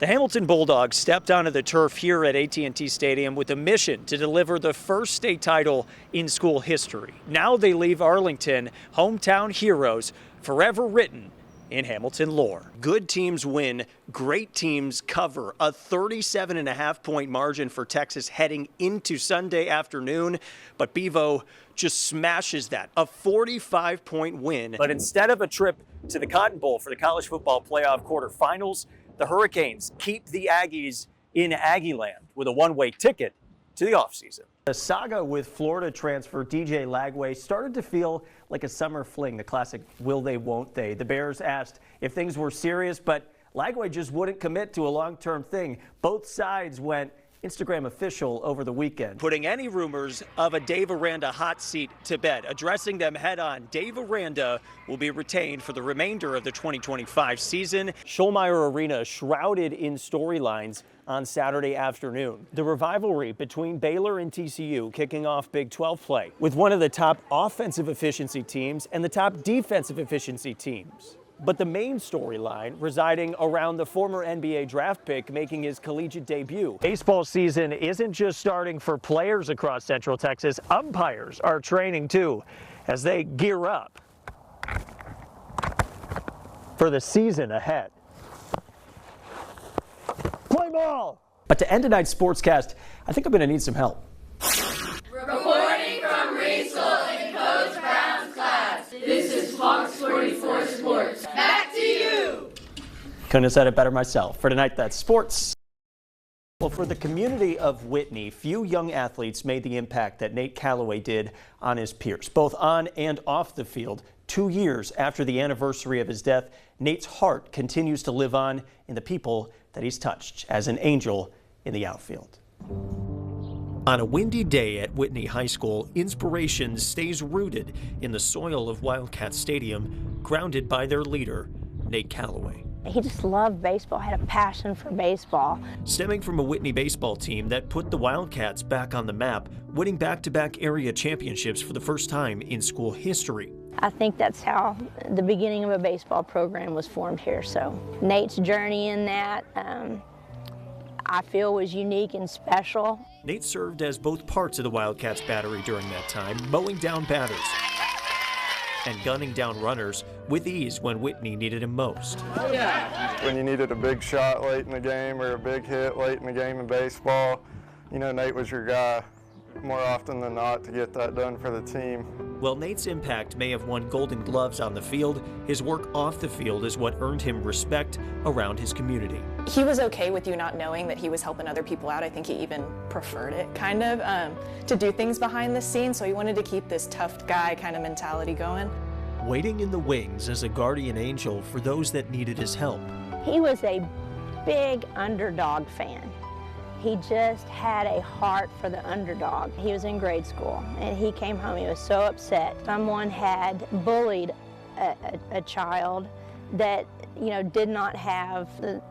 The Hamilton Bulldogs stepped onto the turf here at AT&T Stadium with a mission to deliver the first state title in school history. Now they leave Arlington, hometown heroes, forever written in Hamilton lore. Good teams win, great teams cover. A 37.5-point margin for Texas heading into Sunday afternoon, but Bevo just smashes that. A 45-point win. But instead of a trip to the Cotton Bowl for the college football playoff quarterfinals, the Hurricanes keep the Aggies in Aggieland with a one-way ticket to the offseason. The saga with Florida transfer DJ Lagway started to feel like a summer fling, the classic will they, won't they. The Bears asked if things were serious, but Lagway just wouldn't commit to a long-term thing. Both sides went Instagram official over the weekend, putting any rumors of a Dave Aranda hot seat to bed. Addressing them head-on, Dave Aranda will be retained for the remainder of the 2025 season. Schulmeyer Arena shrouded in storylines on Saturday afternoon. The rivalry between Baylor and TCU kicking off Big 12 play with one of the top offensive efficiency teams and the top defensive efficiency teams. But the main storyline residing around the former NBA draft pick making his collegiate debut. Baseball season isn't just starting for players across Central Texas. Umpires are training too as they gear up for the season ahead. Play ball! But to end tonight's sportscast, I think I'm going to need some help. Reporting from Reesel and Coach Brown's class, this is Fox 44 Sports. Back to you! Couldn't have said it better myself. For tonight, that's sports. Well, for the community of Whitney, few young athletes made the impact that Nate Calloway did on his peers, both on and off the field. 2 years after the anniversary of his death, Nate's heart continues to live on in the people that he's touched as an angel in the outfield. On a windy day at Whitney High School, inspiration stays rooted in the soil of Wildcat Stadium, grounded by their leader, Nate Calloway. He just loved baseball, had a passion for baseball. Stemming from a Whitney baseball team that put the Wildcats back on the map, winning back-to-back area championships for the first time in school history. I think that's how the beginning of a baseball program was formed here. So Nate's journey in that, I feel, was unique and special. Nate served as both parts of the Wildcats battery during that time, mowing down batters and gunning down runners with ease when Whitney needed him most. When you needed a big shot late in the game or a big hit late in the game in baseball, you know, Nate was your guy more often than not to get that done for the team. While Nate's impact may have won Golden Gloves on the field, his work off the field is what earned him respect around his community. He was okay with you not knowing that he was helping other people out. I think he even preferred it, kind of, to do things behind the scenes, so he wanted to keep this tough guy kind of mentality going. Waiting in the wings as a guardian angel for those that needed his help. He was a big underdog fan. He just had a heart for the underdog. He was in grade school and he came home, he was so upset. Someone had bullied a child that, you know, did not have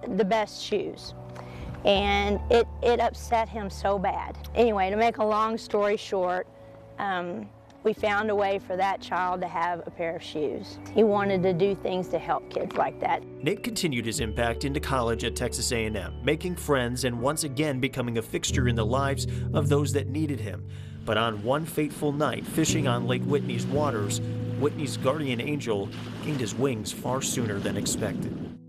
the best shoes. And it upset him so bad. Anyway, to make a long story short, we found a way for that child to have a pair of shoes. He wanted to do things to help kids like that. Nate continued his impact into college at Texas A&M, making friends and once again becoming a fixture in the lives of those that needed him. But on one fateful night, fishing on Lake Whitney's waters, Whitney's guardian angel gained his wings far sooner than expected.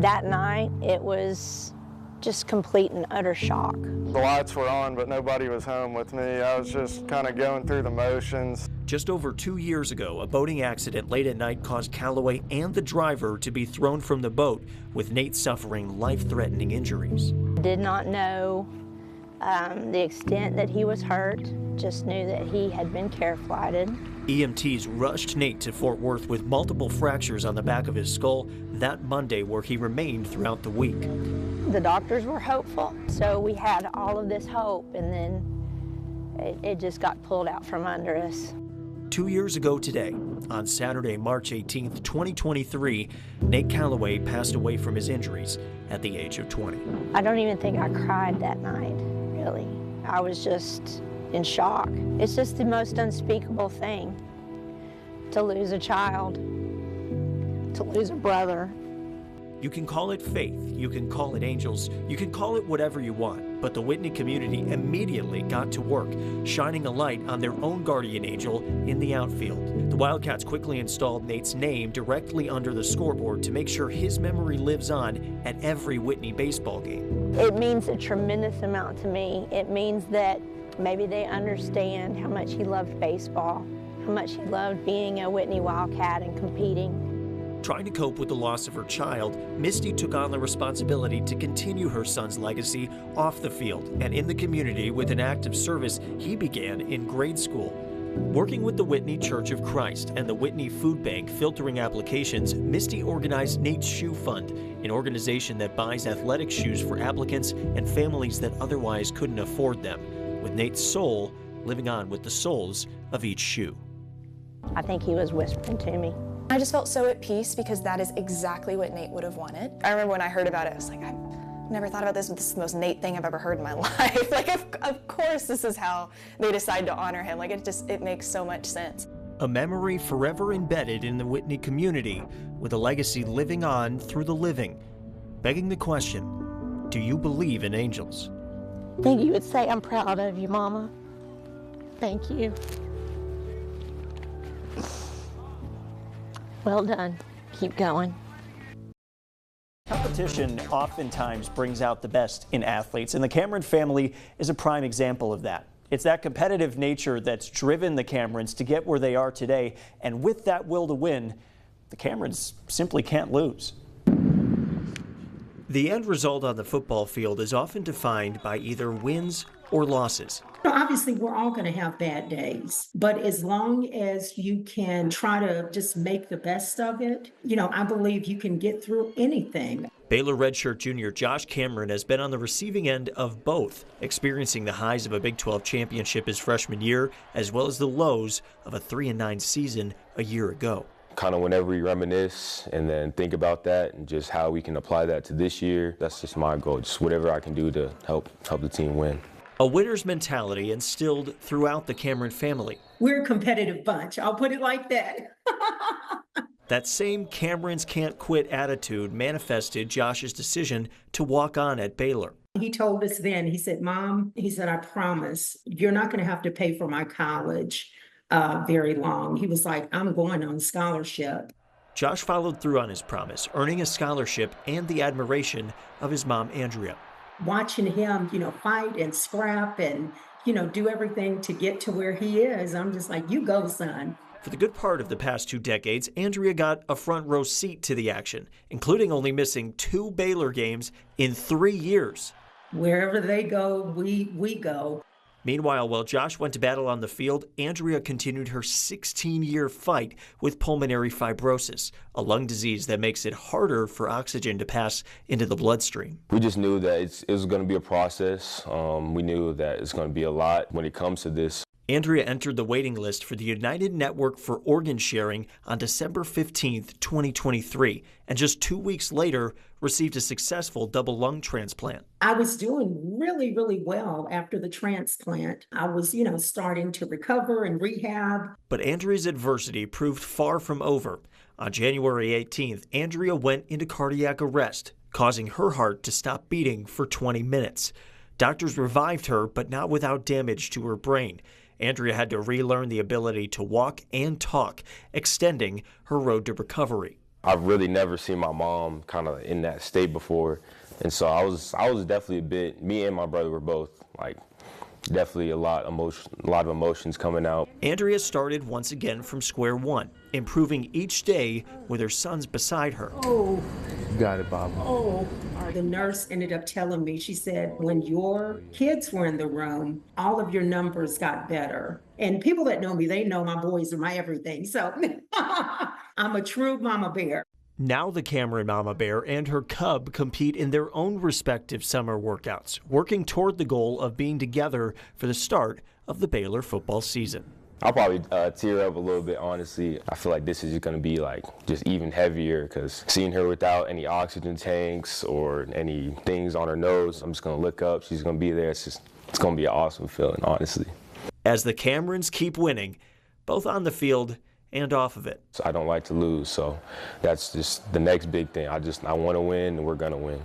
That night, it was just complete and utter shock. The lights were on, but nobody was home with me. I was just kind of going through the motions. Just over 2 years ago, a boating accident late at night caused Calloway and the driver to be thrown from the boat, with Nate suffering life-threatening injuries. Did not know the extent that he was hurt, just knew that he had been care flighted. EMTs rushed Nate to Fort Worth with multiple fractures on the back of his skull that Monday, where he remained throughout the week. The doctors were hopeful, so we had all of this hope, and then it just got pulled out from under us. 2 years ago today, on Saturday, March 18th, 2023, Nate Calloway passed away from his injuries at the age of 20. I don't even think I cried that night, really. I was just in shock. It's just the most unspeakable thing to lose a child, to lose a brother. You can call it faith, you can call it angels, you can call it whatever you want, but the Whitney community immediately got to work, shining a light on their own guardian angel in the outfield. The Wildcats quickly installed Nate's name directly under the scoreboard to make sure his memory lives on at every Whitney baseball game. It means a tremendous amount to me. It means that maybe they understand how much he loved baseball, how much he loved being a Whitney Wildcat and competing. Trying to cope with the loss of her child, Misty took on the responsibility to continue her son's legacy off the field and in the community with an act of service he began in grade school. Working with the Whitney Church of Christ and the Whitney Food Bank filtering applications, Misty organized Nate's Shoe Fund, an organization that buys athletic shoes for applicants and families that otherwise couldn't afford them, with Nate's soul living on with the soles of each shoe. I think he was whispering to me. I just felt so at peace because that is exactly what Nate would have wanted. I remember when I heard about it, I was like, I've never thought about this, but this is the most Nate thing I've ever heard in my life. Like, of course this is how they decide to honor him. Like, it makes so much sense. A memory forever embedded in the Whitney community, with a legacy living on through the living, begging the question, do you believe in angels? I think you would say, I'm proud of you, Mama. Thank you. Well done. Keep going. Competition oftentimes brings out the best in athletes, and the Cameron family is a prime example of that. It's that competitive nature that's driven the Camerons to get where they are today, and with that will to win, the Camerons simply can't lose. The end result on the football field is often defined by either wins or losses. Obviously, we're all going to have bad days, but as long as you can try to just make the best of it, I believe you can get through anything. Baylor redshirt junior Josh Cameron has been on the receiving end of both, experiencing the highs of a Big 12 championship his freshman year, as well as the lows of a 3-9 season a year ago. Kind of whenever we reminisce and then think about that and just how we can apply that to this year, that's just my goal, just whatever I can do to help the team win. A winner's mentality instilled throughout the Cameron family. We're a competitive bunch, I'll put it like that. That same Camerons can't quit attitude manifested Josh's decision to walk on at Baylor. He told us then, he said, Mom, he said, I promise you're not going to have to pay for my college very long. He was like, I'm going on scholarship. Josh followed through on his promise, earning a scholarship and the admiration of his mom, Andrea. Watching him, fight and scrap and, do everything to get to where he is, I'm just like, you go, son. For the good part of the past 2 decades, Andrea got a front row seat to the action, including only missing 2 Baylor games in 3 years. Wherever they go, we go. Meanwhile, while Josh went to battle on the field, Andrea continued her 16-year fight with pulmonary fibrosis, a lung disease that makes it harder for oxygen to pass into the bloodstream. We just knew that it was going to be a process. We knew that it's going to be a lot when it comes to this. Andrea entered the waiting list for the United Network for Organ Sharing on December 15, 2023, and just 2 weeks later received a successful double lung transplant. I was doing really, really well after the transplant. I was, starting to recover and rehab. But Andrea's adversity proved far from over. On January 18th, Andrea went into cardiac arrest, causing her heart to stop beating for 20 minutes. Doctors revived her, but not without damage to her brain. Andrea had to relearn the ability to walk and talk, extending her road to recovery. I've really never seen my mom kind of in that state before. And so I was definitely me and my brother were both definitely a lot of emotions coming out. Andrea started once again from square one, improving each day with her sons beside her. Oh. You got it, Bob. Oh. The nurse ended up telling me, she said, when your kids were in the room, all of your numbers got better. And people that know me, they know my boys are my everything. So I'm a true mama bear. Now the Cameron Mama Bear and her cub compete in their own respective summer workouts, working toward the goal of being together for the start of the Baylor football season. I'll probably tear up a little bit, honestly. I feel like this is just going to be just even heavier because seeing her without any oxygen tanks or any things on her nose, I'm just going to look up. She's going to be there. It's going to be an awesome feeling, honestly. As the Camerons keep winning, both on the field and off of it. So I don't like to lose, so that's just the next big thing. I want to win, and we're going to win.